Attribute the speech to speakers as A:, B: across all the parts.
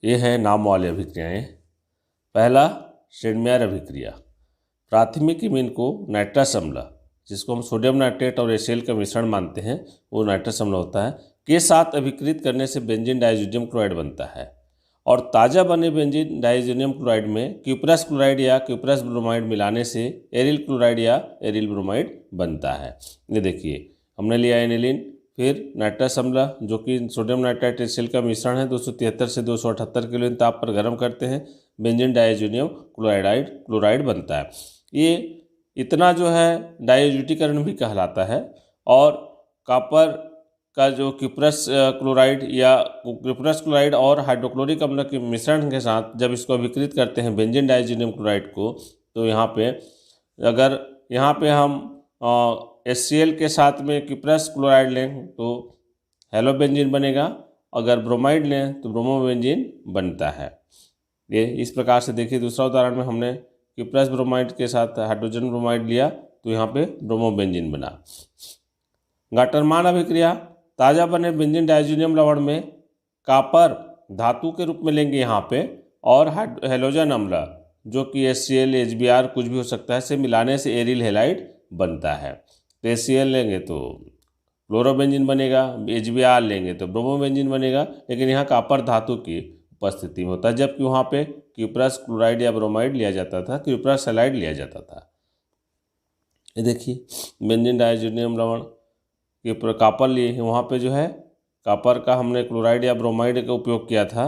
A: ये है नाम वाली अभिक्रियाएं। पहला शेडमेयर अभिक्रिया। प्राथमिक इमीन को नाइट्रस अम्ल, जिसको हम सोडियम नाइट्रेट और HCl का मिश्रण मानते हैं, वो नाइट्रस अम्ल होता है, के साथ अभिकृत करने से बेंजीन डाइज़ोनियम क्लोराइड बनता है। और ताज़ा बने बेंजीन डाइज़ोनियम क्लोराइड में क्यूप्रस क्लोराइड या क्यूप्रस ब्रोमाइड मिलाने से एरिल क्लोराइड या एरिल ब्रोमाइड बनता है। ये देखिए, हमने लिया एनिलीन, फिर नाइट्रस अम्ल जो कि सोडियम नाइट्राइट HCl का मिश्रण है, 273 से 278 केल्विन ताप पर गर्म करते हैं, बेंजीन डाइज़ोनियम क्लोराइड बनता है। ये इतना जो है डाइज़ोटीकरण भी कहलाता है। और कॉपर का जो क्यूप्रस क्लोराइड और हाइड्रोक्लोरिक अम्ल के मिश्रण के साथ जब इसको अभिकृत करते हैं बेंजीन डाइज़ोनियम क्लोराइड को, तो यहाँ पे अगर यहाँ पे हम HCl के साथ में क्यूप्रस क्लोराइड लें तो हेलोबेंजीन बनेगा, अगर ब्रोमाइड लें तो ब्रोमोबेंजीन बनता है। ये इस प्रकार से देखिए, दूसरा उदाहरण में हमने क्यूप्रस ब्रोमाइड के साथ हाइड्रोजन ब्रोमाइड लिया तो यहाँ पे ब्रोमोबेंजीन बना। गाटरमान अभिक्रिया। ताज़ा बने बेंजीन डाइज़ोनियम लवण में कॉपर धातु के रूप में लेंगे यहाँ पे, और हेलोजन अम्ल जो कि HCl HBr कुछ भी हो सकता है से मिलाने से एरिल हैलाइड बनता है। तो HCl लेंगे तो फ्लोरोबेंजीन बनेगा, HBr लेंगे तो ब्रोमोबेंजीन बनेगा, लेकिन यहाँ कॉपर धातु की उपस्थिति में होता है, जबकि वहाँ पे क्यूप्रस क्लोराइड या ब्रोमाइड लिया जाता था, क्यूप्रस हैलाइड लिया जाता था। ये देखिए, बेंजीन डाइज़ोनियम लवण के कॉपर लिए, वहाँ पे जो है कॉपर का हमने क्लोराइड या ब्रोमाइड का उपयोग किया था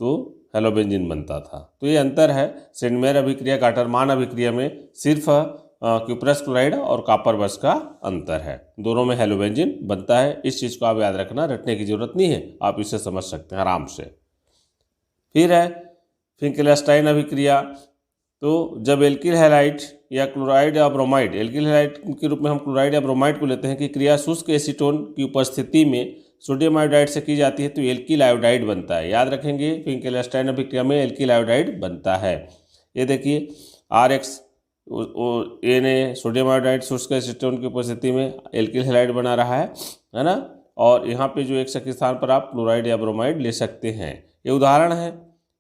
A: तो हेलोबेंजीन बनता था। तो ये अंतर है शेडमेयर अभिक्रिया गाटरमान अभिक्रिया में, सिर्फ क्यूप्रस क्लोराइड और कॉपर बस का अंतर है, दोनों में हेलोबेंजीन बनता है। इस चीज़ को आप याद रखना, रटने की जरूरत नहीं है, आप इसे समझ सकते हैं आराम से। फिर है फिंकेलस्टाइन अभिक्रिया। तो जब एल्किल हैलाइड या क्लोराइड या ब्रोमाइड, एल्किल हैलाइड के रूप में हम क्लोराइड या ब्रोमाइड को लेते हैं कि क्रिया शुष्क एसीटोन की उपस्थिति में सोडियम आयोडाइड से की जाती है तो एल्किल आयोडाइड बनता है। याद रखेंगे, फिंकेलस्टाइन अभिक्रिया में एल्किल आयोडाइड बनता है। ये देखिए, RX Na सोडियम आयोडाइड शुष्क एसीटोन की उपस्थिति में एल्किल हैलाइड बना रहा है ना। और यहाँ पे जो एक के स्थान पर आप क्लोराइड या ब्रोमाइड ले सकते हैं। ये उदाहरण है,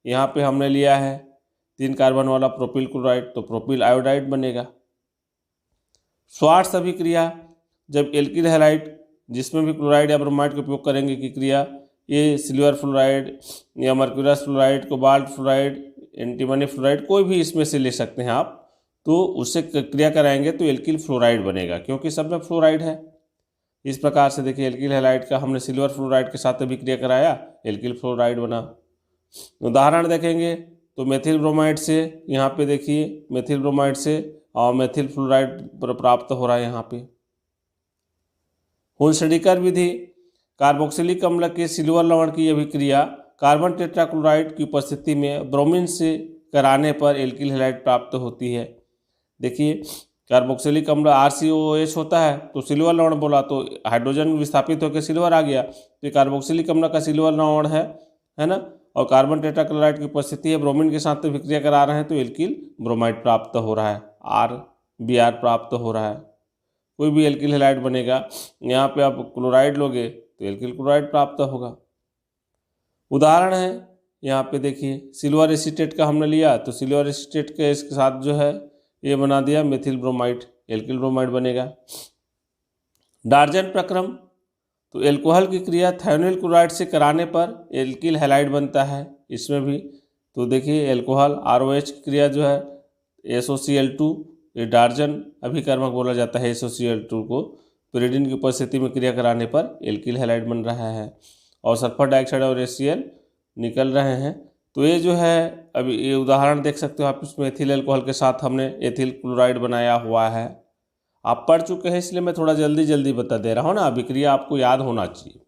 A: यहाँ पे हमने लिया है 3 कार्बन वाला प्रोपिल क्लोराइड, तो प्रोपिल आयोडाइड बनेगा। स्वार्ट्स अभिक्रिया। जब एल्किल हैलाइड जिसमें भी क्लोराइड या ब्रोमाइड का उपयोग करेंगे की क्रिया, ये सिल्वर फ्लोराइड या mercurous fluoride, cobalt fluoride, antimony fluoride, कोई भी इसमें से ले सकते हैं आप, तो उससे क्रिया कराएंगे तो एल्किल फ्लोराइड बनेगा, क्योंकि सब में फ्लोराइड है। इस प्रकार से देखिए, एल्किल हैलाइड का हमने सिल्वर फ्लोराइड के साथ अभिक्रिया कराया, एल्किल फ्लोराइड बना। उदाहरण देखेंगे तो मेथिल ब्रोमाइड से, यहाँ पे देखिए मेथिल ब्रोमाइड से और मेथिल फ्लोराइड प्राप्त हो रहा है यहाँ पे। हुल्सडीकर विधि। कार्बोक्सिलिक अम्ल के सिल्वर लवण की अभिक्रिया कार्बन टेट्राक्लोराइड की उपस्थिति में ब्रोमीन से कराने पर एल्किल हैलाइड प्राप्त होती है। देखिए, कार्बोक्सिलिक अम्ल RCOH होता है तो सिल्वर लवण बोला तो हाइड्रोजन विस्थापित होकर सिल्वर आ गया, तो ये कार्बोक्सिलिक अम्ल का सिल्वर लवण है ना। और कार्बन टेट्राक्लोराइड की उपस्थिति है, ब्रोमीन के साथ अभिक्रिया करा रहे हैं तो एल्किल ब्रोमाइड प्राप्त हो रहा है, RBr प्राप्त हो रहा है। कोई भी एल्किल हैलाइड बनेगा, यहाँ पे आप क्लोराइड लोगे तो एल्किल क्लोराइड प्राप्त होगा। उदाहरण है यहाँ पे देखिए, सिल्वर एसीटेट का हमने लिया तो सिल्वर एसीटेट के इसके साथ जो है ये बना दिया मेथिल ब्रोमाइड, एल्किल ब्रोमाइड बनेगा। डार्जन प्रक्रम। तो एल्कोहल की क्रिया थायोनिल क्लोराइड से कराने पर एल्किल हैलाइड बनता है, इसमें भी। तो देखिए, एल्कोहल ROH की क्रिया जो है SOCl2, ये डार्जन अभिकर्मक बोला जाता है SOCl2 को, pyridine की उपस्थिति में क्रिया कराने पर एल्किल हैलाइड बन रहा है। और सल्फर डाइऑक्साइड और HCl निकल रहे हैं। तो ये जो है, अभी ये उदाहरण देख सकते हो आप, इसमें एथिल अल्कोहल के साथ हमने एथिल क्लोराइड बनाया हुआ है। आप पढ़ चुके हैं इसलिए मैं थोड़ा जल्दी बता दे रहा हूँ ना, अभिक्रिया आपको याद होना चाहिए।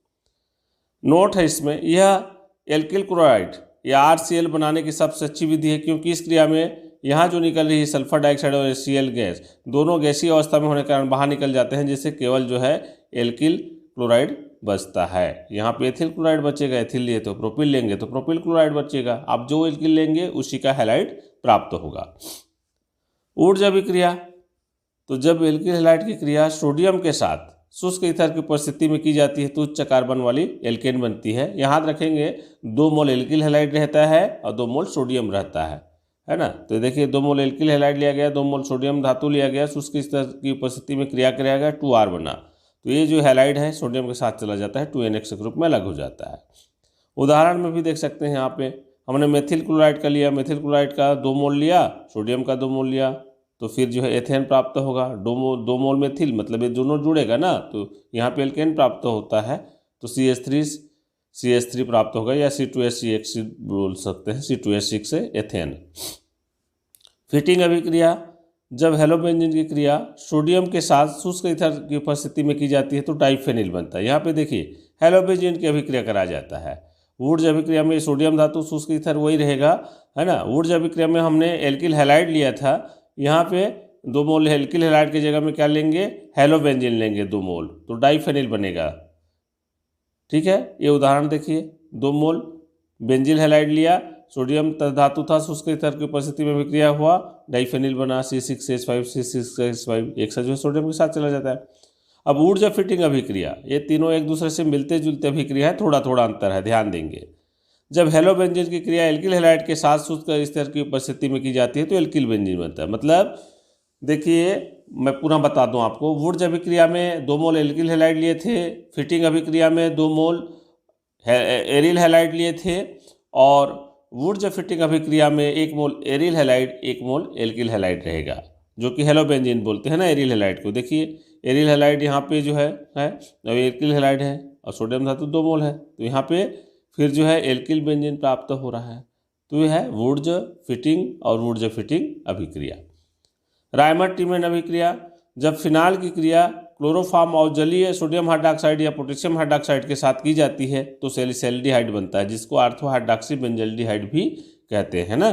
A: नोट है इसमें, यह एल्किल क्लोराइड या RCl बनाने की सबसे अच्छी विधि है, क्योंकि इस क्रिया में यहाँ जो निकल रही है सल्फर डाइऑक्साइड और HCl गैस, दोनों गैसीय अवस्था में होने के कारण बाहर निकल जाते हैं, जिससे केवल जो है एल्किल क्लोराइड बचता है। यहाँ पे एथिल क्लोराइड बचेगा, एथिल लिए तो प्रोपिल लेंगे तो प्रोपिल क्लोराइड बचेगा। आप जो एल्किल लेंगे उसी का हैलाइड प्राप्त होगा। ऊर्जा अभिक्रिया। तो जब एल्किल हैलाइड की क्रिया सोडियम के साथ शुष्क ईथर की उपस्थिति में की जाती है तो उच्च कार्बन वाली एल्केन बनती है। याद रखेंगे 2 मोल एल्किल हैलाइड रहता है और 2 मोल सोडियम रहता है ना। तो देखिए 2 मोल एल्किल हैलाइड लिया गया, 2 मोल सोडियम धातु लिया गया, शुष्क ईथर की उपस्थिति में क्रिया किया गया, 2R बना। तो ये जो हैलाइड है सोडियम के साथ चला जाता है, 2NX ग्रुप में अलग हो जाता है। उदाहरण में भी देख सकते हैं, यहाँ पे हमने मेथिल क्लोराइड का लिया, मेथिल क्लोराइड का 2 मोल लिया, सोडियम का 2 मोल लिया, तो फिर जो है एथेन प्राप्त होगा। 2 मोल मेथिल मतलब ये दोनों जुड़ेगा ना, तो यहाँ पे एल्केन प्राप्त होता है, तो CH3 प्राप्त होगा, या C2H6 बोल सकते हैं, C2H6 से एथेन। फिटिंग अभिक्रिया, जब हेलोबेंजीन की क्रिया सोडियम के साथ शुष्क ईथर की उपस्थिति में की जाती है तो डाइफेनिल बनता है। यहाँ पे देखिए हेलोबेंजीन की अभिक्रिया कराया जाता है। वुड्स अभिक्रिया में सोडियम धातु शुष्क ईथर वही रहेगा, है ना। वुड्स अभिक्रिया में हमने एल्किल हैलाइड लिया था, यहाँ पे 2 मोल एल्किल हैलाइड की जगह में क्या लेंगे, हेलोबेंजीन लेंगे 2 मोल, तो डाइफेनिल बनेगा। ठीक है, ये उदाहरण देखिए, 2 मोल बेंजिल हैलाइड लिया, सोडियम धातु था, शुष्क ईथर की उपस्थिति में विक्रिया हुआ, डाइफेनिल बना, C6H5 एक साथ जो है सोडियम के साथ चला जाता है। अब ऊर्जा फिटिंग अभिक्रिया, ये तीनों एक दूसरे से मिलते जुलते अभिक्रिया है, थोड़ा थोड़ा अंतर है, ध्यान देंगे। जब हेलोबेंजीन की क्रिया एल्किल हैलाइड के साथ शुष्क ईथर की उपस्थिति में की जाती है तो एल्किल बेंजीन बनता है। मतलब देखिए मैं पूरा बता दूं आपको, वुड्स अभिक्रिया में 2 मोल एल्किल हैलाइड लिए थे, फिटिंग अभिक्रिया में 2 मोल एरिल हैलाइड लिए थे, और वुड्स फिटिंग अभिक्रिया में 1 मोल एरिल हैलाइड 1 मोल एल्किल हैलाइड रहेगा, जो कि हेलोबेंजीन बोलते हैं ना एरिल हैलाइड को। देखिए एरिल हैलाइड यहाँ पे जो है एल्किल हैलाइड है, और सोडियम धातु 2 मोल है, तो यहाँ पे फिर जो है एल्किल बेंजीन प्राप्त हो रहा है। तो यह है वुड्स फिटिंग और वुड्स फिटिंग अभिक्रिया। रायमंड टीमेन अभिक्रिया, जब फिनाल की क्रिया क्लोरोफॉर्म और जलीय सोडियम हाइड्रॉक्साइड या पोटेशियम हाइड्रॉक्साइड के साथ की जाती है तो सैलिसैल्डिहाइड बनता है, जिसको ऑर्थो हाइड्रॉक्सी बेंजल्डिहाइड भी कहते हैं ना।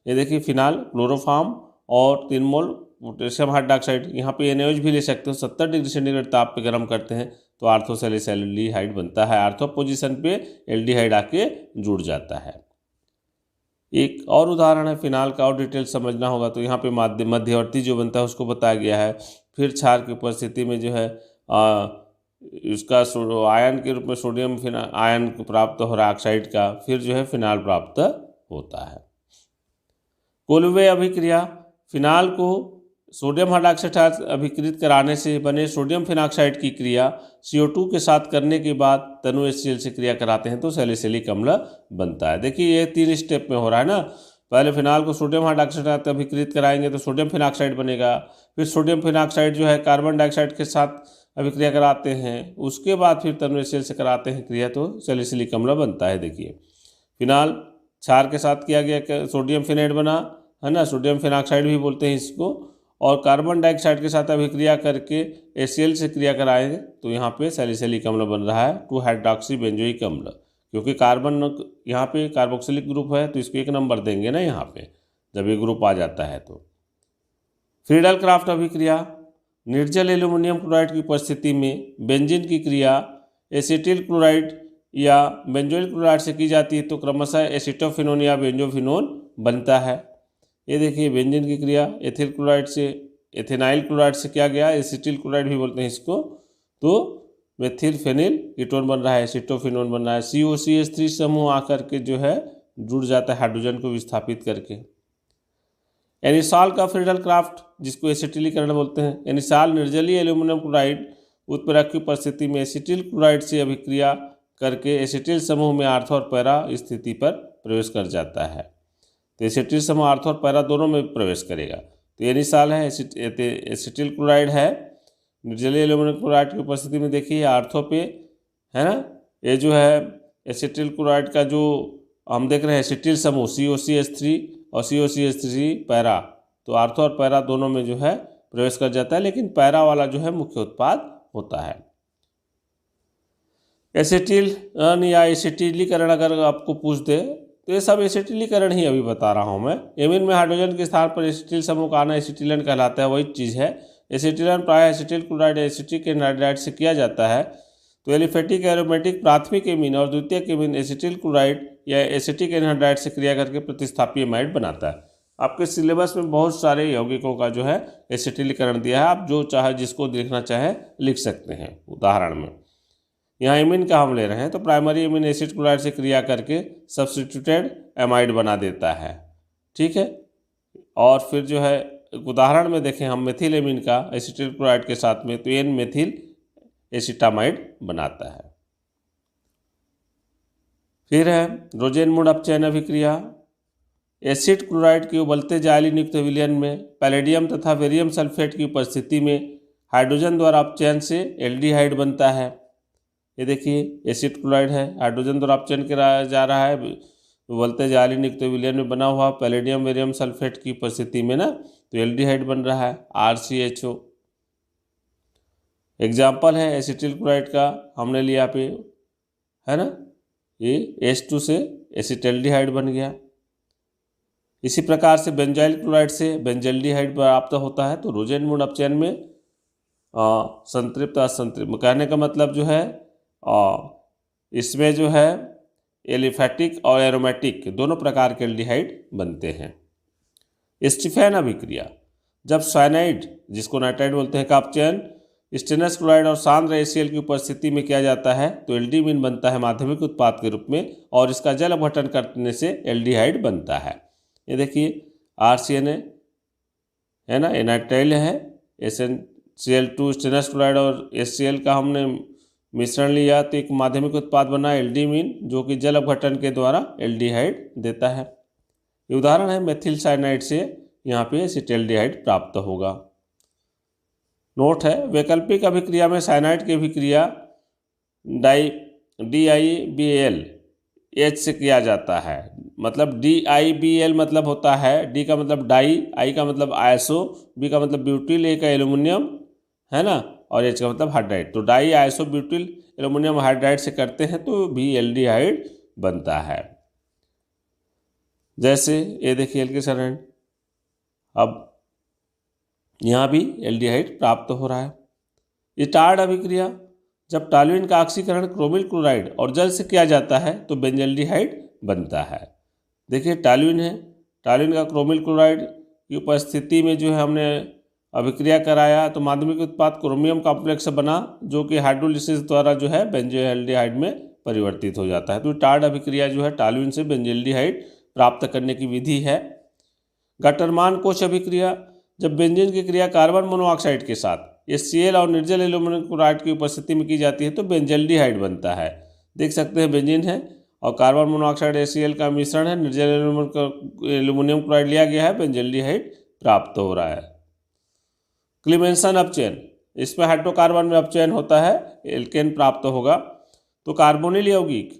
A: ये देखिए फिनाल, क्लोरोफॉर्म और 3 मोल पोटेशियम हाइड्रॉक्साइड, यहाँ पे NaOH भी ले सकते हो, 70 डिग्री सेंटीग्रेड ताप पे गर्म करते हैं तो ऑर्थो सैलिसैल्डिहाइड बनता है। ऑर्थो पोजीशन पे एल्डिहाइड आके जुड़ जाता है। एक और उदाहरण है फिनाल का, और डिटेल समझना होगा तो यहाँ पे मध्यवर्ती जो बनता है उसको बताया गया है। फिर क्षार की उपस्थिति में जो है इसका आयन के रूप में सोडियम आयन प्राप्त हो रहा है ऑक्साइड का, फिर जो है फिनाल प्राप्त होता है। कोलवे अभिक्रिया, फिनाल को सोडियम हाइड्रॉक्साइड अभिकृत कराने से बने सोडियम फिनॉक्साइड की क्रिया CO2 के साथ करने के बाद तनु HCl से क्रिया कराते हैं तो सैलिसिलिक अम्ल बनता है। देखिए ये 3 स्टेप में हो रहा है ना। पहले फिनाल को सोडियम हाइड्रॉक्साइड अभिकृत कराएंगे तो सोडियम फिनॉक्साइड बनेगा, फिर सोडियम फिनॉक्साइड जो है कार्बन डाइऑक्साइड के साथ अभिक्रिया कराते हैं, उसके बाद फिर तनु HCl से कराते हैं क्रिया तो सैलिसिलिक अम्ल बनता है। देखिए फिनाल क्षार के साथ किया गया सोडियम फिनाइड बना, है ना, सोडियम फिनॉक्साइड भी बोलते हैं इसको, और कार्बन डाइऑक्साइड के साथ अभिक्रिया करके HCl से क्रिया कराएंगे तो यहाँ पे सैलिसिलिक अम्ल बन रहा है 2 हाइड्रॉक्सी बेंजोइक अम्ल, क्योंकि कार्बन यहाँ पे कार्बोक्सिलिक ग्रुप है तो इसको 1 नंबर देंगे ना यहाँ पे जब ये ग्रुप आ जाता है तो। फ्रीडल क्राफ्ट अभिक्रिया, निर्जल एल्यूमिनियम क्लोराइड की उपस्थिति में बेंजीन की क्रिया एसिटिल क्लोराइड या बेंजोइल क्लोराइड से की जाती है तो क्रमशः एसिटोफिनोन या बेंजोफिनोन बनता है। ये देखिए बेंजीन की क्रिया एथिल क्लोराइड से एथेनाइल क्लोराइड से किया गया, एसिटिल क्लोराइड भी बोलते हैं इसको, तो मेथिल फेनिल कीटोन बन रहा है, एसिटोफिनोन बन रहा है, COCH3 समूह आकर के जो है जुड़ जाता है हाइड्रोजन को विस्थापित करके। एनिसॉल का फ्रीडल क्राफ्ट जिसको एसिटिलीकरण बोलते हैं, एनिसॉल निर्जलीय एल्यूमिनियम क्लोराइड उत्प्रेरक की उपस्थिति में एसिटिल क्लोराइड से अभिक्रिया करके एसिटिल समूह में आर्थो और पैरा स्थिति पर प्रवेश कर जाता है। तो एसिटिल समूह आर्थो और पैरा दोनों में प्रवेश करेगा। तो एनिसॉल है, एसिटिल क्लोराइड है, निर्जलीय एल्यूमिनियम क्लोराइड की उपस्थिति में देखिए आर्थो पे है ना। ये जो है एसिटिल क्लोराइड का जो हम देख रहे हैं एसिटिल समूह COCH3 और COCH3 पैरा, तो आर्थो और पैरा दोनों में जो है प्रवेश कर जाता है, लेकिन पैरा वाला जो है मुख्य उत्पाद होता है। एसिटिल या एसिटिलीकरण अगर आपको पूछ दे तो ये सब एसिटिलीकरण ही अभी बता रहा हूँ मैं। एमीन में हाइड्रोजन के स्थान पर एसिटिल समूह का आना एसिटिलन कहलाता है, वही चीज़ है। एसिटिलन प्रायः एसिटिल क्लोराइड एसिटिक एनहाइड्राइड से किया जाता है। तो एलिफेटिक एरोमेटिक प्राथमिक एमीन और द्वितीयक एमीन एसिटिल क्लोराइड या एसिटिक एनहाइड्राइड से क्रिया करके प्रतिस्थापी एमाइड बनाता है। आपके सिलेबस में बहुत सारे यौगिकों का जो है एसिटिलीकरण दिया है, आप जो चाहे जिसको देखना चाहे लिख सकते हैं। उदाहरण में यहाँ एमीन का हम ले रहे हैं, तो प्राइमरी एमीन एसिड क्लोराइड से क्रिया करके सब्स्टिट्यूटेड एमाइड बना देता है, ठीक है। और फिर जो है उदाहरण में देखें हम मेथिल एमीन का एसिटिल क्लोराइड के साथ में, तो एन मेथिल एसिटामाइड बनाता है। फिर है रोजेनमुड अपचयन अभिक्रिया। एसिड क्लोराइड के उबलते जाइलिन युक्त विलयन में पैलेडियम तथा वेरियम सल्फेट की उपस्थिति में हाइड्रोजन द्वारा अपचयन से एल्डिहाइड बनता है। ये देखिए एसिड क्लोराइड है, हाइड्रोजन द्वारा अपचयन कराया जा रहा है, उबलते जाइलिन युक्त विलयन में बना हुआ पैलेडियम वेरियम सल्फेट की उपस्थिति में ना, तो एल्डिहाइड बन रहा है RCHO। एग्जाम्पल है एसिटिल क्लोराइड का हमने लिया पे, है ना, ये H2 से एसिटल्डिहाइड बन गया। इसी प्रकार से बेंजाइल क्लोराइड से बेंजल्डिहाइड प्राप्त होता है। तो रोजेनमुड अपचयन में संतृप्त असंतृप्त कहने का मतलब जो है इसमें जो है एलिफैटिक और एरोमेटिक दोनों प्रकार के एल्डिहाइड बनते हैं। स्टीफेन अभिक्रिया, जब साइनाइड जिसको नाइट्राइड बोलते हैं का अपचयन स्टेनस क्लोराइड और सांद्र HCl की उपस्थिति में किया जाता है, तो एल्डिमीन बनता है माध्यमिक उत्पाद के रूप में, और इसका जल अपघटन करने से एल्डिहाइड बनता है। ये देखिए RCNA है ना, नाइट्राइल है, SnCl2 स्टेनस क्लोराइड और HCl का हमने मिश्रण लिया तो एक माध्यमिक उत्पाद बना एल्डिमीन, जो कि जल अपघटन के द्वारा एल्डिहाइड देता है। ये उदाहरण है मेथिल साइनाइड से यहाँ पे एसिटल्डिहाइड प्राप्त होगा। नोट है वैकल्पिक अभिक्रिया में साइनाइड की अभिक्रिया DIBAL H से किया जाता है। मतलब DIBAL मतलब होता है, D का मतलब डाई, I का मतलब आयसो, B का मतलब ब्यूटिल, A का एल्यूमिनियम, है ना, और H का मतलब हाइड्राइड। तो डाई आयसो ब्यूटिल एल्यूमिनियम हाइड्राइड से करते हैं तो भी एल्डिहाइड बनता है। जैसे ये देखिए एल्केसाइड, अब यहाँ भी एल्डिहाइड प्राप्त हो रहा है। इटार्ड अभिक्रिया, जब टॉल्यूइन का ऑक्सीकरण क्रोमिल क्लोराइड और जल से किया जाता है तो बेंजल्डिहाइड बनता है। देखिए टॉल्यूइन है, टॉल्यूइन का क्रोमिल क्लोराइड की उपस्थिति में जो है हमने अभिक्रिया कराया तो माध्यमिक उत्पाद क्रोमियम कॉम्प्लेक्स बना, जो कि हाइड्रोलिसिस द्वारा जो है बेंजोएल्डिहाइड में परिवर्तित हो जाता है। तो इटार्ड अभिक्रिया जो है टॉल्यूइन से बेंजल्डिहाइड प्राप्त करने की विधि है। गटरमान कोश अभिक्रिया, जब बेंजीन की क्रिया कार्बन मोनोऑक्साइड के साथ HCl और निर्जल एल्यूमिनियम क्लोराइड की उपस्थिति में की जाती है तो बेंजल्डिहाइड बनता है। देख सकते हैं बेंजीन है और कार्बन मोनोऑक्साइड HCl का मिश्रण है, निर्जल एल्यूमिनियम क्लोराइड लिया गया है, बेंजल्डिहाइड प्राप्त हो रहा है। क्लीमेंसन अपचयन, इसमें हाइड्रोकार्बन में अपचयन होता है, एल्केन प्राप्त होगा। तो कार्बोनिल यौगिक,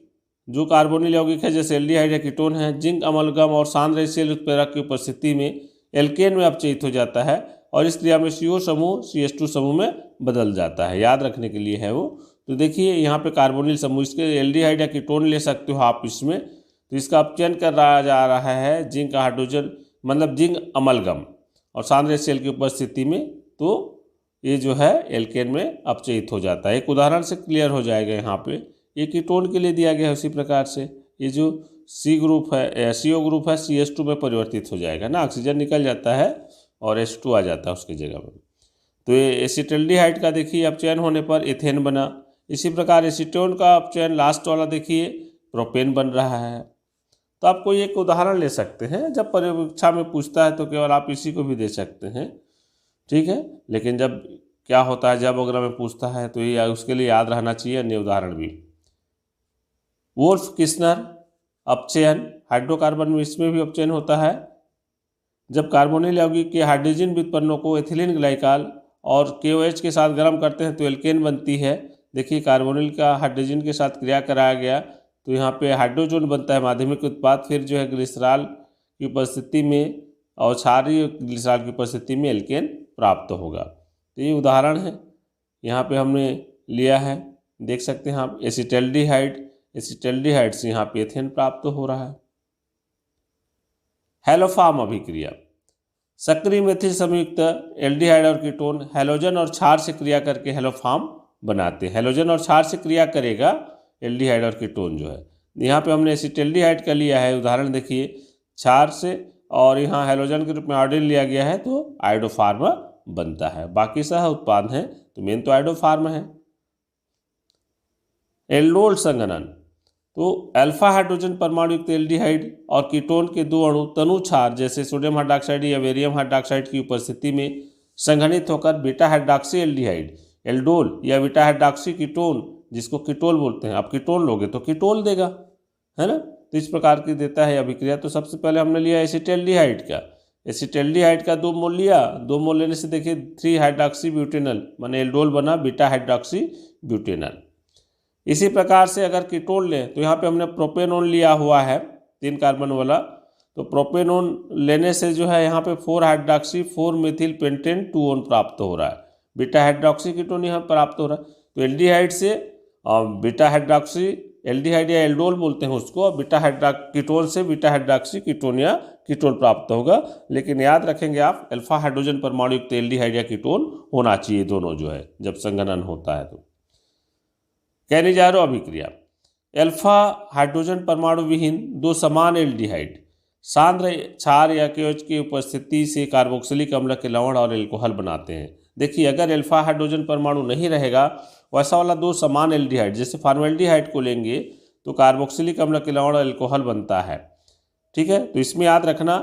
A: जो कार्बोनिल यौगिक है जैसे एल्डिहाइड है, कीटोन है, जिंक अमलगम और सांद्र HCl उत्प्रेरक की उपस्थिति में एल्केन में अपचयित हो जाता है और इस क्रिया में CO समूह CH2 समूह में बदल जाता है। याद रखने के लिए है वो। तो देखिए यहाँ पे कार्बोनिल समूह, इसके एल्डिहाइड या कीटोन ले सकते हो आप इसमें, तो इसका अपचयन कर रहा जा रहा है जिंक हाइड्रोजन मतलब जिंक अमलगम और सांद्र HCl की उपस्थिति में, तो ये जो है एल्केन में अपचयित हो जाता है। एक उदाहरण से क्लियर हो जाएगा। यहाँ पे ये कीटोन के लिए दिया गया है, उसी प्रकार से ये जो CO ग्रुप है CH2 में परिवर्तित हो जाएगा ना, ऑक्सीजन निकल जाता है और H2 आ जाता है उसकी जगह में। तो ये एसिटल्डिहाइड का देखिए अपचयन होने पर एथेन बना। इसी प्रकार एसीटोन का अपचयन लास्ट वाला देखिए प्रोपेन बन रहा है। तो आप कोई एक उदाहरण ले सकते हैं, जब परीक्षा में पूछता है तो केवल आप इसी को भी दे सकते हैं, ठीक है। लेकिन जब क्या होता है, जब वगैरह में पूछता है तो ये उसके लिए याद रहना चाहिए अन्य उदाहरण भी। वोल्फ किस्नर अपचयन, हाइड्रोकार्बन में इसमें भी अपचयन होता है। जब कार्बोनिल यौगिक के हाइड्रोजन व्युत्पन्नों को एथिलीन ग्लाइकॉल और KOH के साथ गर्म करते हैं तो एल्केन बनती है। देखिए कार्बोनिल का हाइड्रोजन के साथ क्रिया कराया गया तो यहाँ पे हाइड्रोजन बनता है माध्यमिक उत्पाद, फिर जो है ग्लिसरॉल की उपस्थिति में और क्षारीय ग्लिसरॉल की उपस्थिति में एल्केन प्राप्त होगा। तो ये उदाहरण है यहाँ पे हमने लिया है, देख सकते हैं आप। एसिटल्डिहाइड से यहाँ पे एथेन प्राप्त हो रहा है। हैलोफॉर्म अभिक्रिया, सक्रिय मेथिल संयुक्त एल्डिहाइड और कीटोन हैलोजन और क्षार से क्रिया करके हैलोफॉर्म बनाते हैं। हैलोजन और क्षार से क्रिया करेगा एल्डिहाइड और कीटोन जो है। यहाँ पे हमने एसिटल्डिहाइड का लिया है उदाहरण, देखिए क्षार से और यहाँ हैलोजन के रूप में आयोडीन लिया गया है तो आयोडोफार्मा बनता है। बाकी सह उत्पाद हैं तो मेन तो आयोडोफार्मा है। एल्डोल संघनन, तो अल्फा हाइड्रोजन परमाणु युक्त एल्डिहाइड और कीटोन के दो अणु तनु क्षार जैसे सोडियम हाइड्रॉक्साइड या बेरियम हाइड्रॉक्साइड की उपस्थिति में संघनित होकर बीटा हाइड्रॉक्सी एल्डिहाइड एल्डोल या बीटा हाइड्रॉक्सी कीटोन, जिसको कीटोल बोलते हैं, आप कीटोन लोगे तो कीटोल देगा, है ना। तो इस प्रकार की देता है अभिक्रिया। तो सबसे पहले हमने लिया एसिटेल्डिहाइड का, एसिटेल्डिहाइड का 2 मोल लिया, 2 मोल लेने से देखिए 3 हाइड्रॉक्सी ब्यूटेनल माने एल्डोल बना बीटा हाइड्रॉक्सी ब्यूटेनल। इसी प्रकार से अगर कीटोन लें तो यहाँ पे हमने प्रोपेनोन लिया हुआ है 3 कार्बन वाला, तो प्रोपेनोन लेने से जो है यहाँ पे 4 हाइड्रॉक्सी 4 मेथिल पेंटेन 2 ओन प्राप्त हो रहा है, बीटा हाइड्रॉक्सी कीटोन यहाँ प्राप्त हो रहा है। तो एल्डिहाइड से बीटा हाइड्रॉक्सी एल्डिहाइड या एल्डोल बोलते हैं उसको, बीटा कीटोन से बीटा हाइड्रॉक्सी कीटोन या कीटोल प्राप्त होगा। लेकिन याद रखेंगे आप अल्फा हाइड्रोजन परमाणु युक्त एल्डिहाइड या कीटोन होना चाहिए दोनों जो है जब संघनन होता है। तो कैनिजारो अभिक्रिया, अल्फा हाइड्रोजन परमाणु विहीन 2 समान एल्डिहाइड सांद्र क्षार या KOH की उपस्थिति से कार्बोक्सिलिक अम्ल के लवण और एल्कोहल बनाते हैं। देखिए अगर अल्फा हाइड्रोजन परमाणु नहीं रहेगा वैसा वाला 2 समान एल्डिहाइड जैसे फॉर्मेल्डिहाइड को लेंगे तो कार्बोक्सिलिक अम्ल के लवण और एल्कोहल बनता है, ठीक है। तो इसमें याद रखना,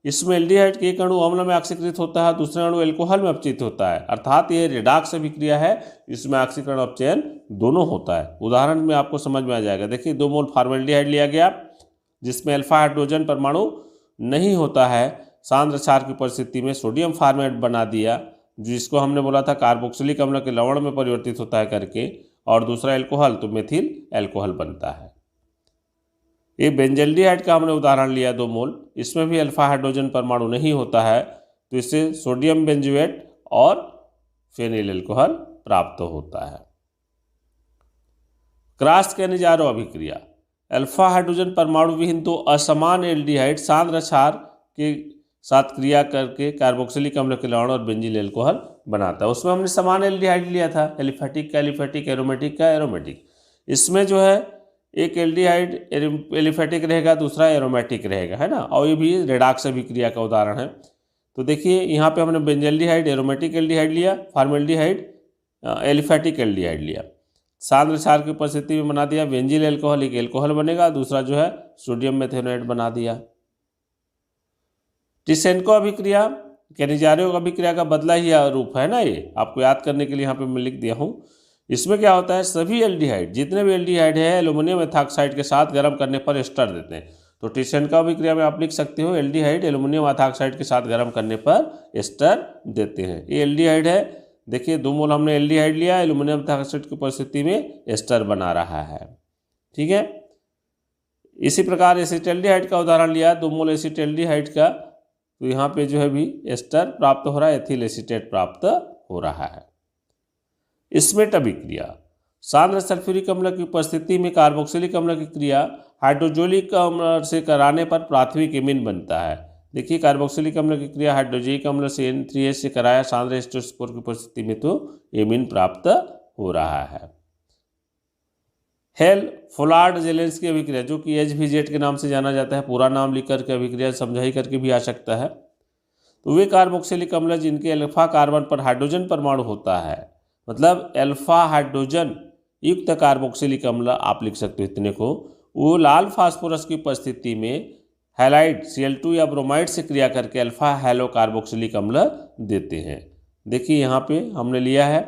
A: इसमें एल्डिहाइड के एक अणु अम्ल में ऑक्सीकृत होता है, दूसरा अणु एल्कोहल में अपचित होता है, अर्थात ये रिडॉक्स अभिक्रिया है, इसमें ऑक्सीकरण अपचयन दोनों होता है। उदाहरण में आपको समझ में आ जाएगा। देखिए 2 मोल फॉर्मेल्डिहाइड लिया गया जिसमें अल्फा हाइड्रोजन परमाणु नहीं होता है, सांद्र क्षार की परिस्थिति में सोडियम फॉर्मेट बना दिया जिसको हमने बोला था कार्बोक्सिलिक अम्ल के लवण में परिवर्तित होता है करके, और दूसरा एल्कोहल तो मेथिल एल्कोहल बनता है। ये बेंजल्डिहाइड का हमने उदाहरण लिया 2 मोल, इसमें भी अल्फा हाइड्रोजन परमाणु नहीं होता है तो इससे सोडियम बेंजुएट और फेनिल एल्कोहल प्राप्त होता है। क्रॉस कैनिजारो अभिक्रिया, अल्फा हाइड्रोजन परमाणु विहीन 2 असमान एल्डिहाइड सांद्र क्षार के साथ क्रिया करके कार्बोक्सिलिक अम्ल के लवण और बेंजील एल्कोहल बनाता है। उसमें हमने समान एल्डिहाइड लिया था, एलिफेटिक का एलिफेटिक, एरोमेटिक का एरोमेटिक। इसमें जो है एक एल्डिहाइड एलिफेटिक रहेगा, दूसरा एरोमेटिक रहेगा, है ना, और ये भी रेडॉक्स अभिक्रिया का उदाहरण है। तो देखिए यहाँ पे हमने बेंजल्डिहाइड एरोमेटिक एल्डिहाइड लिया, फॉर्मेल्डिहाइड एलिफेटिक एल्डिहाइड लिया, सांद्र क्षार की उपस्थिति में बना दिया बेंजील एल्कोहल, एक एल्कोहल बनेगा, दूसरा जो है सोडियम मेथेनोएट बना दिया। टिसेनको अभिक्रिया कैनिजारो अभिक्रिया का बदला ही रूप है ना, ये आपको याद करने के लिए यहाँ पे मैं लिख दिया हूँ। इसमें क्या होता है, सभी एल्डिहाइड जितने भी एल्डिहाइड है एल्यूमिनियम एथॉक्साइड के साथ गर्म करने पर एस्टर देते हैं। तो टिसेनको अभिक्रिया में आप लिख सकते हो एल्डिहाइड एल्यूमिनियम एथॉक्साइड के साथ गर्म करने पर एस्टर देते हैं। ये एल्डिहाइड है, देखिए 2 मोल हमने एल्डिहाइड लिया, एल्यूमिनियम एथॉक्साइड की उपस्थिति में एस्टर बना रहा है, ठीक है। इसी प्रकार एसिटेल्डिहाइड का उदाहरण लिया, 2 मोल एसिटेल्डिहाइड का, तो यहाँ पे जो है भी एस्टर प्राप्त हो रहा है, एथिल एसीटेट प्राप्त हो रहा है। स्मेट अभिक्रिया, सांद्र सल्फ्यूरिक अम्ल की उपस्थिति में कार्बोक्सिलिक अम्ल की क्रिया हाइड्रोजोलिक अम्ल से कराने पर प्राथमिक एमीन बनता है। देखिए कार्बोक्सिलिक अम्ल की क्रिया हाइड्रोजोलिक अम्ल से N3H से कराया सांद्र H2SO4 की उपस्थिति में तो एमीन प्राप्त हो रहा है। हेल फोलार्ड जेलेंस की अभिक्रिया जो कि HVZ के नाम से जाना जाता है, पूरा नाम लिख करके अभिक्रिया समझाई करके भी आ सकता है। तो वे कार्बोक्सिलिक अम्ल जिनके अल्फा कार्बन पर हाइड्रोजन परमाणु होता है, मतलब अल्फा हाइड्रोजन युक्त कार्बोक्सिलिक अम्ल आप लिख सकते हो इतने को, वो लाल फास्फोरस की उपस्थिति में हैलाइड Cl2 या ब्रोमाइड से क्रिया करके अल्फा हैलो कार्बोक्सिलिक अम्ल देते हैं। देखिए यहाँ पे हमने लिया है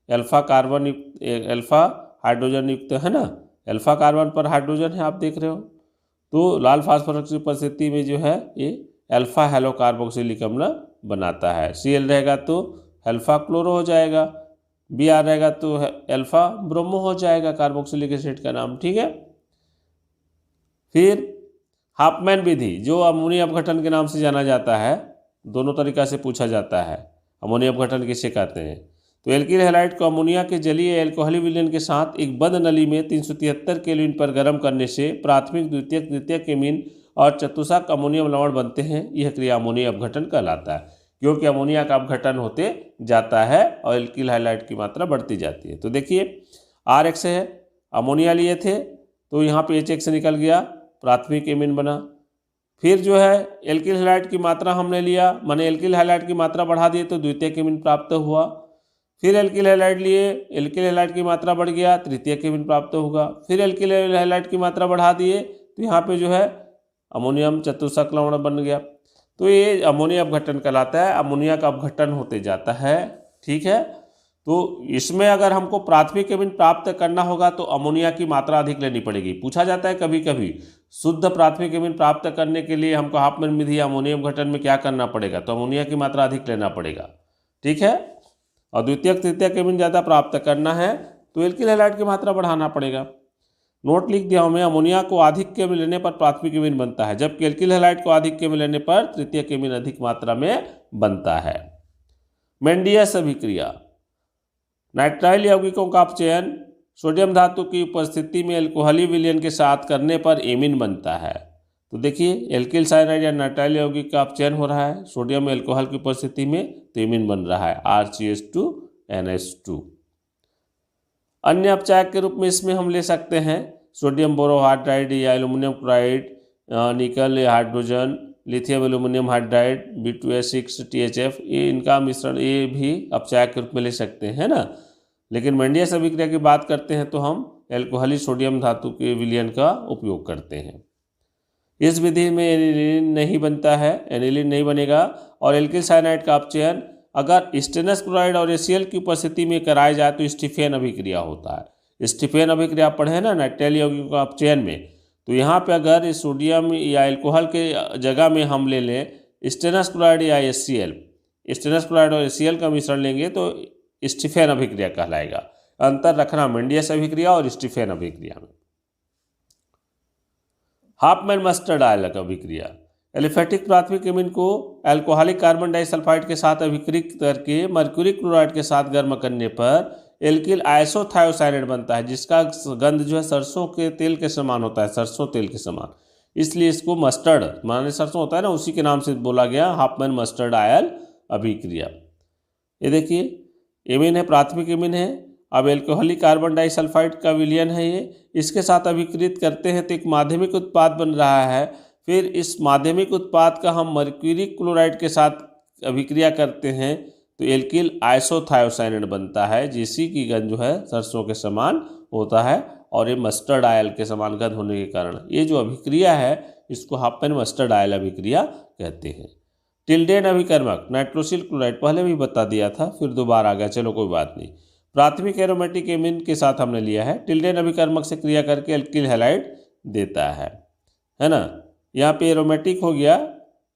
A: अल्फा कार्बन युक्त अल्फा हाइड्रोजन युक्त है ना, अल्फा कार्बन पर हाइड्रोजन है आप देख रहे हो, तो लाल फास्फोरस की उपस्थिति में जो है ये अल्फा हैलो कार्बोक्सिलिक अम्ल बनाता है। Cl रहेगा तो अल्फा क्लोरो हो जाएगा, Br रहेगा तो अल्फा ब्रोमो हो जाएगा कार्बोक्सिलिक एसिड का नाम, ठीक है। फिर हाफमैन विधि जो अमोनिया अपघटन के नाम से जाना जाता है, दोनों तरीका से पूछा जाता है अमोनिया अपघटन किसे कहते हैं। तो एल्किल हैलाइड को अमोनिया के जलीय एल्कोहली विलयन के साथ एक बंद नली में 373 केल्विन पर गर्म करने से प्राथमिक द्वितीयक एमीन और चतुष्क अमोनियम लवण बनते हैं। यह क्रिया अमोनिया अपघटन कहलाता है, क्योंकि अमोनिया का अपघटन होते जाता है और एल्किल हैलाइड की मात्रा बढ़ती जाती है। तो देखिए RH है, अमोनिया लिए थे तो यहाँ पे H1 से निकल गया, प्राथमिक एमीन बना, फिर जो है एल्किल हैलाइड की मात्रा हमने लिया, माने एल्किल हैलाइड की मात्रा बढ़ा दिए तो द्वितीयक एमीन प्राप्त हुआ। फिर एल्किल हैलाइड लिए, एल्किल हैलाइड की मात्रा बढ़ गया, तृतीयक एमीन प्राप्त होगा। फिर एल्किल हैलाइड की मात्रा बढ़ा दिए तो यहाँ पे जो है अमोनियम चतुर्थक लवण बन गया। तो ये अमोनिया अपघटन कहलाता है, अमोनिया का अपघटन होते जाता है। ठीक है, तो इसमें अगर हमको प्राथमिक एमीन प्राप्त करना होगा तो अमोनिया की मात्रा अधिक लेनी पड़ेगी। पूछा जाता है कभी कभी शुद्ध प्राथमिक एमीन प्राप्त करने के लिए हमको हाफमैन विधि या अमोनियम अपघटन में क्या करना पड़ेगा, तो अमोनिया की मात्रा अधिक लेना पड़ेगा। ठीक है, और द्वितीयक तृतीयक एमीन ज़्यादा प्राप्त करना है तो एल्किल हैलाइड की मात्रा बढ़ाना पड़ेगा। नोट लिख दिया हमें, अमोनिया को आधिक्य में लेने पर प्राथमिक एमीन बनता है, जबकि एल्किल हैलाइड को आधिक्य में लेने पर तृतीयक एमीन अधिक मात्रा में बनता है। मेंडियस अभिक्रिया, नाइट्राइल यौगिकों का अपचयन सोडियम धातु की उपस्थिति में अल्कोहली विलयन के साथ करने पर एमीन बनता है। तो देखिए एल्किल साइनाइड या नाइट्राइल यौगिक का अपचयन हो रहा है सोडियम में अल्कोहल की उपस्थिति में, तो एमीन बन रहा है RCH2NH2। अन्य अपचायक के रूप में इसमें हम ले सकते हैं सोडियम बोरोहाइड्राइड या एल्युमिनियम क्लोराइड, निकल या hydrogen, lithium aluminium hydride, B2S6THF, ये इनका मिश्रण, ये भी अपचायक के रूप में ले सकते हैं ना। लेकिन मेंडियस अभिक्रिया की बात करते हैं तो हम एल्कोहली सोडियम धातु के विलयन का उपयोग करते हैं। इस विधि में एनिलीन नहीं बनता है, एनिलीन नहीं बनेगा। और एल्किल साइनाइड का अपचयन अगर स्टेनस क्लोराइड और HCl की उपस्थिति में कराया जाए तो स्टीफेन अभिक्रिया होता है। स्टीफेन अभिक्रिया पढ़े ना नाइट्राइल यौगिकों का अपचयन में, तो यहाँ पे अगर सोडियम या अल्कोहल के जगह में हम ले लें स्टेनस क्लोराइड या HCl, स्टेनस क्लोराइड और HCl का मिश्रण लेंगे तो स्टीफेन अभिक्रिया कहलाएगा। अंतर रखना मेंडियस अभिक्रिया और स्टीफेन अभिक्रिया में। हाफमैन मस्टर्ड आयल अभिक्रिया, एलिफेटिक प्राथमिक एमीन को अल्कोहलिक कार्बन डाइसल्फाइड के साथ अभिक्रित करके मर्क्यूरी क्लोराइड के साथ गर्म करने पर एल्किल आइसोथायोसाइनेट बनता है, जिसका गंध जो है सरसों के तेल के समान होता है, सरसों तेल के समान, इसलिए इसको मस्टर्ड, माने सरसों होता है ना, उसी के नाम से बोला गया हाफमैन मस्टर्ड आयल अभिक्रिया। ये देखिए एमीन है, प्राथमिक एमीन है, अब एल्कोहलिक कार्बन डाइसल्फाइड का विलयन है ये, इसके साथ अभिक्रित करते हैं तो एक माध्यमिक उत्पाद बन रहा है। फिर इस माध्यमिक उत्पाद का हम मर्क्यूरी क्लोराइड के साथ अभिक्रिया करते हैं तो एल्किल आइसोथायोसाइनेट बनता है, जिसी की गंध जो है सरसों के समान होता है और ये मस्टर्ड आयल के समान गंध होने के कारण ये जो अभिक्रिया है इसको हाफमैन मस्टर्ड आयल अभिक्रिया कहते हैं। टिल्डेन अभिकर्मक, नाइट्रोसिल क्लोराइड पहले भी बता दिया था, फिर दोबारा आ गया, चलो कोई बात नहीं। प्राथमिक एरोमेटिक एमीन के साथ हमने लिया है, टिल्डेन अभिकर्मक से क्रिया करके एल्किल हैलाइड देता है ना। यहाँ पे एरोमेटिक हो गया,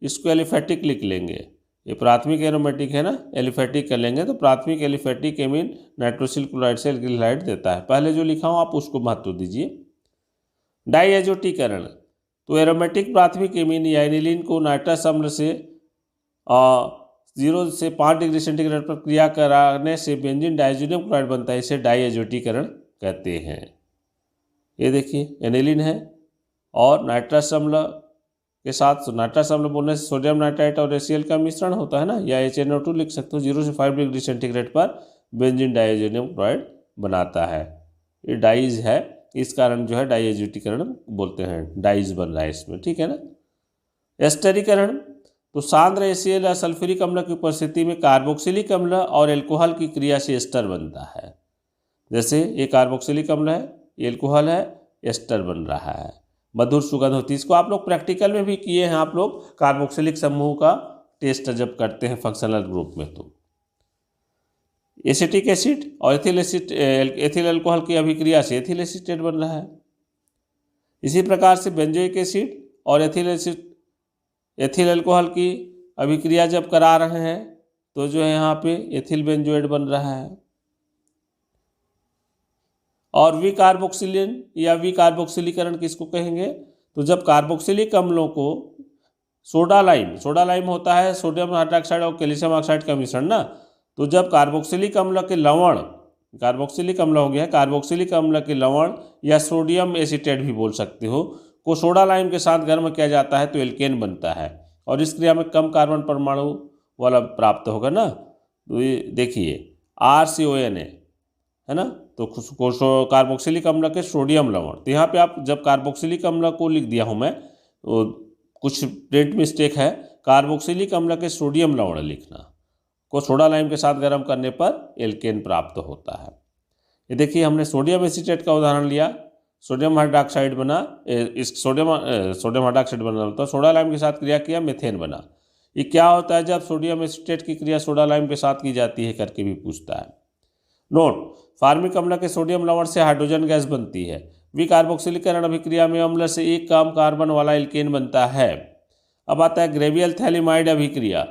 A: इसको एलिफेटिक लिख लेंगे, ये प्राथमिक एरोमेटिक है ना, एलिफेटिक कर लेंगे तो प्राथमिक एलिफेटिक एमीन नाइट्रोसिल क्लोराइड से एल्किल हैलाइड देता है। पहले जो लिखा हूँ आप उसको महत्व दीजिए। डाईएजोटीकरण, तो एरोमेटिक प्राथमिक एमीन या एनिलीन को नाइट्रस अम्ल से 0 से 5 डिग्री सेंटीग्रेड पर क्रिया कराने से बेंजीन डाइज़ोनियम क्लोराइड बनता है, इसे डाईएजोटीकरण कहते हैं। ये देखिए एनिलीन है और नाइट्रस अम्ल के साथ, नाइट्रस अम्ल बोलने से सोडियम नाइट्राइट और HCl का मिश्रण होता है ना, या HNO2 लिख सकते हो, 0 से 5 डिग्री सेंटीग्रेड पर बेंजीन डाइज़ोनियम क्लोराइड बनाता है। ये डाइज है, इस कारण जो है डाईएजोटीकरण बोलते हैं, डाइज बन रहा है इसमें, ठीक है ना। एस्टरीकरण, तो सांद्र HCl या सल्फ्यूरिक अम्ल की उपस्थिति में कार्बोक्सिलिक अम्ल और एल्कोहल की क्रिया से एस्टर बनता है। जैसे ये कार्बोक्सिलिक अम्ल है, ये एल्कोहल है, एस्टर बन रहा है, मधुर सुगंध होती है। इसको आप लोग प्रैक्टिकल में भी किए हैं, आप लोग कार्बोक्सिलिक समूह का टेस्ट जब करते हैं फंक्शनल ग्रुप में। तो एसिटिक एसिड और एथिल अल्कोहल की अभिक्रिया से एथिल एसीटेट बन रहा है। इसी प्रकार से बेंजोइक एसिड और एथिल अल्कोहल की अभिक्रिया जब करा रहे हैं तो जो है यहाँ पे एथिल बेंजोएट बन रहा है। और विकार्बोक्सिलिन या विकार्बोक्सिलीकरण किसको कहेंगे, तो जब कार्बोक्सिलिक अम्लों को सोडा लाइम होता है सोडियम हाइड्रोक्साइड और कैल्शियम ऑक्साइड का मिश्रण ना, तो जब कार्बोक्सिलिक अम्ल के लवण, कार्बोक्सिलिक अम्ल हो गया, कार्बोक्सिलिक अम्ल के लवण या सोडियम एसीटेट भी बोल सकते हो, को सोडा लाइम के साथ गर्म किया जाता है तो एल्केन बनता है और इस क्रिया में कम कार्बन परमाणु वाला प्राप्त होगा ना। तो ये देखिए RCON है ना, तो कार्बोक्सिलिक अम्ल के सोडियम लवण, तो यहाँ पे आप जब कार्बोक्सिलिक अम्ल को लिख दिया हूँ मैं, तो कुछ प्रिंट मिस्टेक है, कार्बोक्सिलिक अम्ल के सोडियम लवण लिखना को सोडा लाइम के साथ गर्म करने पर एल्केन प्राप्त होता है। ये देखिए हमने सोडियम एसीटेट का उदाहरण लिया, सोडियम हाइड्रोक्साइड बना, इस सोडियम हाइड्रोक्साइड बना तो सोडा लाइम के साथ क्रिया किया, मेथेन बना। ये क्या होता है जब सोडियम एसीटेट की क्रिया सोडा लाइम के साथ की जाती है करके भी पूछता है। नोट, फार्मिक अम्ल के सोडियम लवण से हाइड्रोजन गैस बनती है। विकार्बोक्सिलीकरण अभिक्रिया में अम्ल से एक कम कार्बन वाला एल्केन बनता है। अब आता है ग्रेवियल थैलेमाइड अभिक्रिया।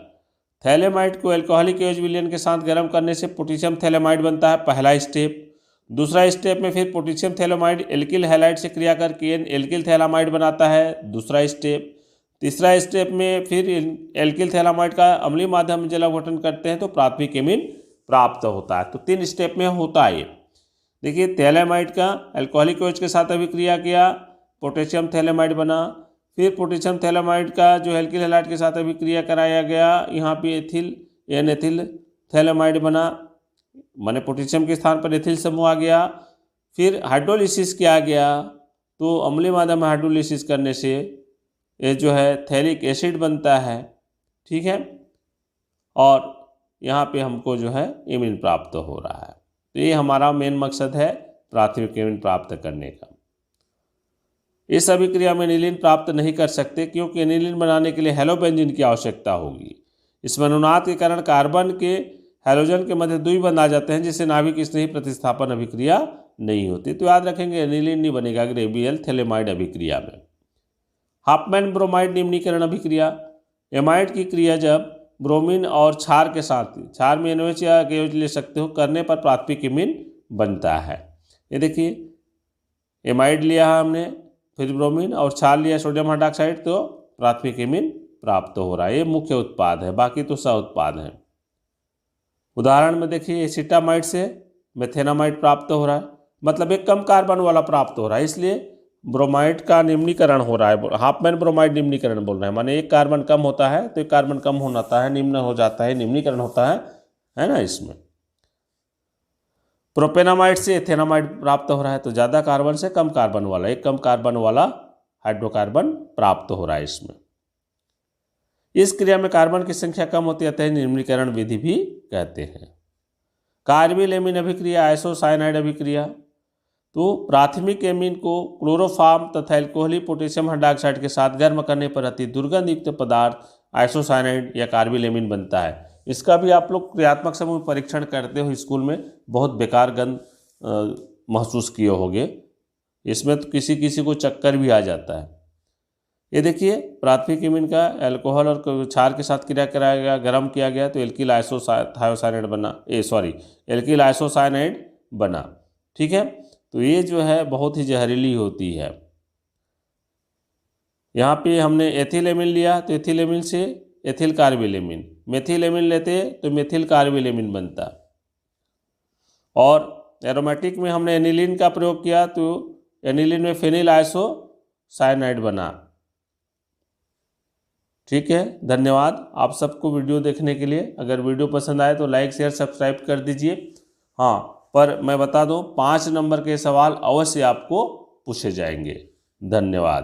A: थैलेमाइड को अल्कोहलिक एज विलयन के साथ गर्म करने से पोटेशियम थैलेमाइड बनता है, पहला स्टेप। दूसरा स्टेप में फिर पोटेशियम थैलेमाइड एल्किल हैलाइड से क्रिया करके एल्किल थैलामाइड बनाता है, दूसरा स्टेप। तीसरा स्टेप में फिर एल्किल थैलामाइड का अम्लीय माध्यम में जलावघटन करते हैं तो प्राथमिक एमीन प्राप्त होता है। तो 3 स्टेप में होता है ये। देखिए थैलेमाइड का अल्कोहलिक ओएच के साथ अभिक्रिया किया, पोटेशियम थैलेमाइड बना। फिर पोटेशियम थैलेमाइड का जो एल्किल हैलाइड के साथ अभिक्रिया कराया गया, यहाँ पे एथिल एथिल थैलेमाइड बना, माने पोटेशियम के स्थान पर एथिल समूह आ गया। फिर हाइड्रोलिसिस किया गया तो अम्लीय माध्यम में हाइड्रोलिसिस करने से ये जो है थैलिक एसिड बनता है, ठीक है, और यहाँ पे हमको जो है एमीन प्राप्त हो रहा है। तो ये हमारा मेन मकसद है प्राथमिक एमीन प्राप्त करने का। इस अभिक्रिया में एनिलीन प्राप्त नहीं कर सकते क्योंकि एनिलीन बनाने के लिए हेलोबेंजीन की आवश्यकता होगी। इस अनुनाद के कारण कार्बन के हैलोजन के मध्य द्विबंध आ जाते हैं जिससे नाभिक स्नेही प्रतिस्थापन अभिक्रिया नहीं होती। तो याद रखेंगे एनिलीन नहीं बनेगा ग्रेवियल थैलेमाइड अभिक्रिया में। हाफमैन ब्रोमाइड निम्नीकरण अभिक्रिया। एमाइड की क्रिया जब ब्रोमीन और क्षार के साथ, क्षार में NOH या KOH ले सकते हो, करने पर प्राथमिक एमीन बनता है। ये देखिए एमाइड लिया है हमने, फिर ब्रोमीन और क्षार लिया सोडियम हाइड्रोक्साइड, तो प्राथमिक एमीन प्राप्त हो रहा है। ये मुख्य उत्पाद है, बाकी तो सह उत्पाद हैं। उदाहरण में देखिए एसिटामाइड से मेथेनामाइड प्राप्त हो रहा है, मतलब एक कम कार्बन वाला प्राप्त हो रहा है, इसलिए ब्रोमाइड का निम्नीकरण हो रहा है। हाफमैन ब्रोमाइड निम्नीकरण बोल रहे हैं, माने एक कार्बन कम होता है तो एक कार्बन कम होता है, निम्न हो जाता है, निम्नीकरण होता है ना। इसमें प्रोपेनामाइड से एथेनामाइड प्राप्त हो रहा है, तो ज़्यादा कार्बन से कम कार्बन वाला, एक कम कार्बन वाला हाइड्रोकार्बन प्राप्त हो रहा है इसमें। इस क्रिया में कार्बन की संख्या कम होती है, अतः निम्नीकरण विधि भी कहते हैं। कार्बिल एमीन अभिक्रिया, आइसोसाइनाइड अभिक्रिया। तो प्राथमिक एमीन को क्लोरोफॉर्म तथा एल्कोहली पोटेशियम हाइड्रोक्साइड के साथ गर्म करने पर अति दुर्गंध युक्त पदार्थ आइसोसाइनाइड या कार्बिल एमीन बनता है। इसका भी आप लोग क्रियात्मक समूह परीक्षण करते हो स्कूल में, बहुत बेकार गंध महसूस किए होंगे। इसमें तो किसी किसी को चक्कर भी आ जाता है। ये देखिए प्राथमिक एमीन का अल्कोहल और क्षार के साथ क्रिया कराया गया, गर्म किया गया तो एल्किल आइसोसाइनाइड बना, एल्किल आइसोसाइनाइड बना, ठीक है। तो ये जो है बहुत ही जहरीली होती है। यहाँ पे हमने एथिल एमीन लिया तो एथिल एमीन से ethyl carbyl amine, methyl amine लेते तो मेथिल कार्बिल एमीन बनता। और एरोमेटिक में हमने एनिलीन का प्रयोग किया तो एनिलीन में फेनिल आइसोसाइनाइड बना, ठीक है। धन्यवाद आप सबको वीडियो देखने के लिए। अगर वीडियो पसंद आए तो लाइक शेयर सब्सक्राइब कर दीजिए। हाँ, पर मैं बता दूं 5 नंबर के सवाल अवश्य आपको पूछे जाएंगे। धन्यवाद।